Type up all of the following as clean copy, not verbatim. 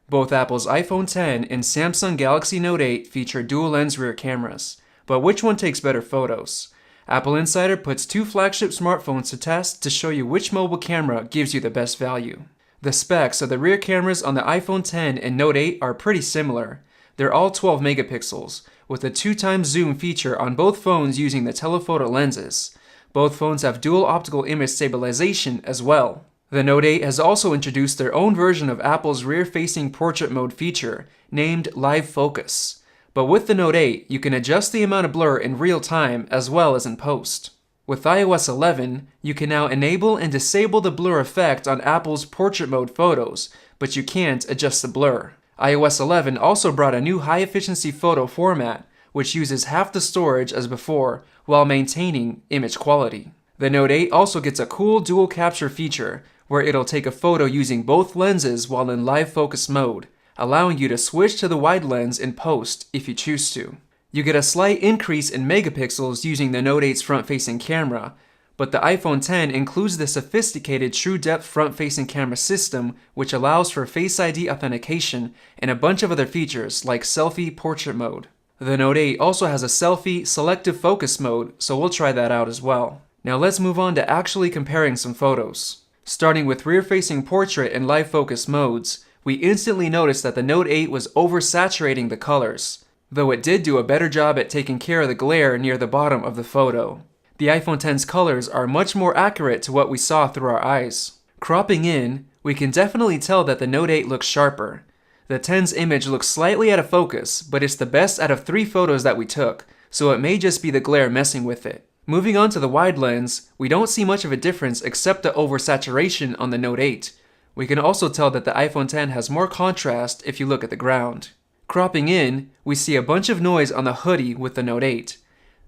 Both Apple's iPhone X and Samsung Galaxy Note 8 feature dual-lens rear cameras, but which one takes better photos? Apple Insider puts two flagship smartphones to test to show you which mobile camera gives you the best value. The specs of the rear cameras on the iPhone X and Note 8 are pretty similar. They're all 12 megapixels, with a 2x zoom feature on both phones using the telephoto lenses. Both phones have dual optical image stabilization as well. The Note 8 has also introduced their own version of Apple's rear-facing portrait mode feature, named Live Focus. But with the Note 8, you can adjust the amount of blur in real time as well as in post. With iOS 11, you can now enable and disable the blur effect on Apple's portrait mode photos, but you can't adjust the blur. iOS 11 also brought a new high-efficiency photo format, which uses half the storage as before while maintaining image quality. The Note 8 also gets a cool dual capture feature, where it'll take a photo using both lenses while in live focus mode, allowing you to switch to the wide lens in post if you choose to. You get a slight increase in megapixels using the Note 8's front-facing camera, but the iPhone X includes the sophisticated true-depth front-facing camera system, which allows for Face ID authentication and a bunch of other features like selfie portrait mode. The Note 8 also has a selfie selective focus mode, so we'll try that out as well. Now let's move on to actually comparing some photos. Starting with rear-facing portrait and live focus modes, we instantly noticed that the Note 8 was oversaturating the colors, though it did do a better job at taking care of the glare near the bottom of the photo. The iPhone X's colors are much more accurate to what we saw through our eyes. Cropping in, we can definitely tell that the Note 8 looks sharper. The X's image looks slightly out of focus, but it's the best out of 3 photos that we took, so it may just be the glare messing with it. Moving on to the wide lens, we don't see much of a difference except the oversaturation on the Note 8. We can also tell that the iPhone X has more contrast if you look at the ground. Cropping in, we see a bunch of noise on the hoodie with the Note 8.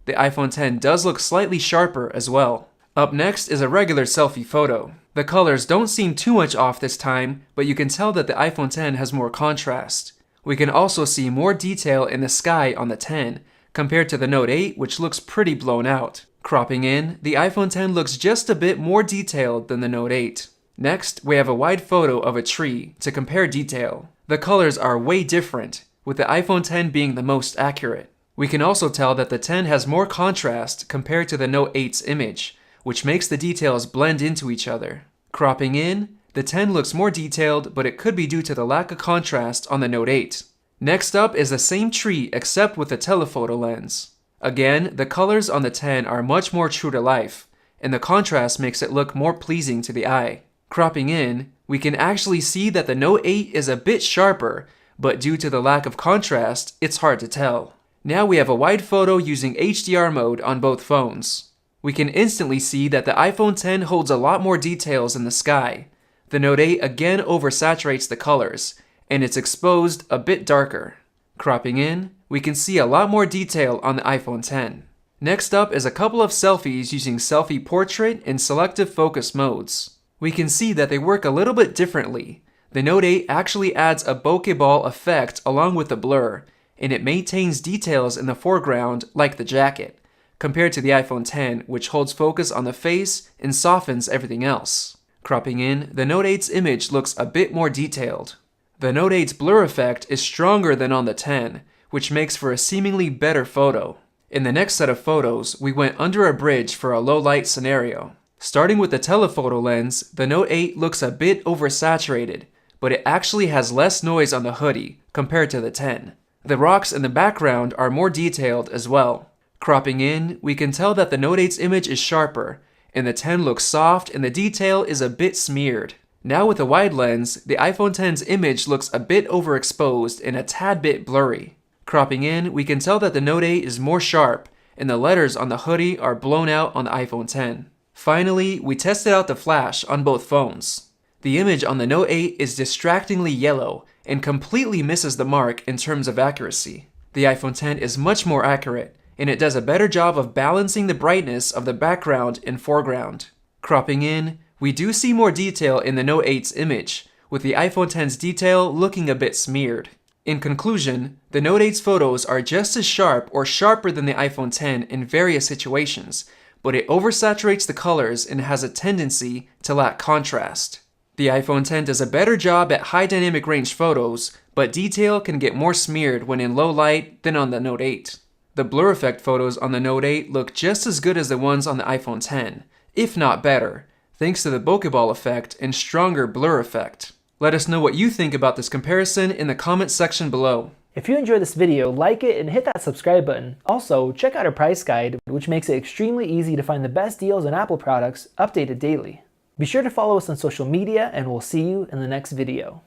The iPhone X does look slightly sharper as well. Up next is a regular selfie photo. The colors don't seem too much off this time, but you can tell that the iPhone X has more contrast. We can also see more detail in the sky on the X, compared to the Note 8, which looks pretty blown out. Cropping in, the iPhone X looks just a bit more detailed than the Note 8. Next, we have a wide photo of a tree to compare detail. The colors are way different, with the iPhone X being the most accurate. We can also tell that the X has more contrast compared to the Note 8's image, which makes the details blend into each other. Cropping in, the X looks more detailed, but it could be due to the lack of contrast on the Note 8. Next up is the same tree except with the telephoto lens. Again, the colors on the X are much more true to life, and the contrast makes it look more pleasing to the eye. Cropping in, we can actually see that the Note 8 is a bit sharper, but due to the lack of contrast, it's hard to tell. Now we have a wide photo using HDR mode on both phones. We can instantly see that the iPhone X holds a lot more details in the sky. The Note 8 again oversaturates the colors, and it's exposed a bit darker. Cropping in, we can see a lot more detail on the iPhone X. Next up is a couple of selfies using selfie portrait and selective focus modes. We can see that they work a little bit differently. The Note 8 actually adds a bokeh ball effect along with the blur, and it maintains details in the foreground like the jacket, compared to the iPhone X, which holds focus on the face and softens everything else. Cropping in, the Note 8's image looks a bit more detailed. The Note 8's blur effect is stronger than on the X, which makes for a seemingly better photo. In the next set of photos, we went under a bridge for a low light scenario. Starting with the telephoto lens, the Note 8 looks a bit oversaturated, but it actually has less noise on the hoodie compared to the X. The rocks in the background are more detailed as well. Cropping in, we can tell that the Note 8's image is sharper, and the X looks soft and the detail is a bit smeared. Now with a wide lens, the iPhone X's image looks a bit overexposed and a tad bit blurry. Cropping in, we can tell that the Note 8 is more sharp, and the letters on the hoodie are blown out on the iPhone X. Finally, we tested out the flash on both phones. The image on the Note 8 is distractingly yellow and completely misses the mark in terms of accuracy. The iPhone X is much more accurate, and it does a better job of balancing the brightness of the background and foreground. Cropping in, we do see more detail in the Note 8's image, with the iPhone X's detail looking a bit smeared. In conclusion, the Note 8's photos are just as sharp or sharper than the iPhone X in various situations, but it oversaturates the colors and has a tendency to lack contrast. The iPhone X does a better job at high dynamic range photos, but detail can get more smeared when in low light than on the Note 8. The blur effect photos on the Note 8 look just as good as the ones on the iPhone X, if not better, thanks to the bokeh ball effect and stronger blur effect. Let us know what you think about this comparison in the comments section below. If you enjoyed this video, like it and hit that subscribe button. Also, check out our price guide, which makes it extremely easy to find the best deals on Apple products updated daily. Be sure to follow us on social media, and we'll see you in the next video.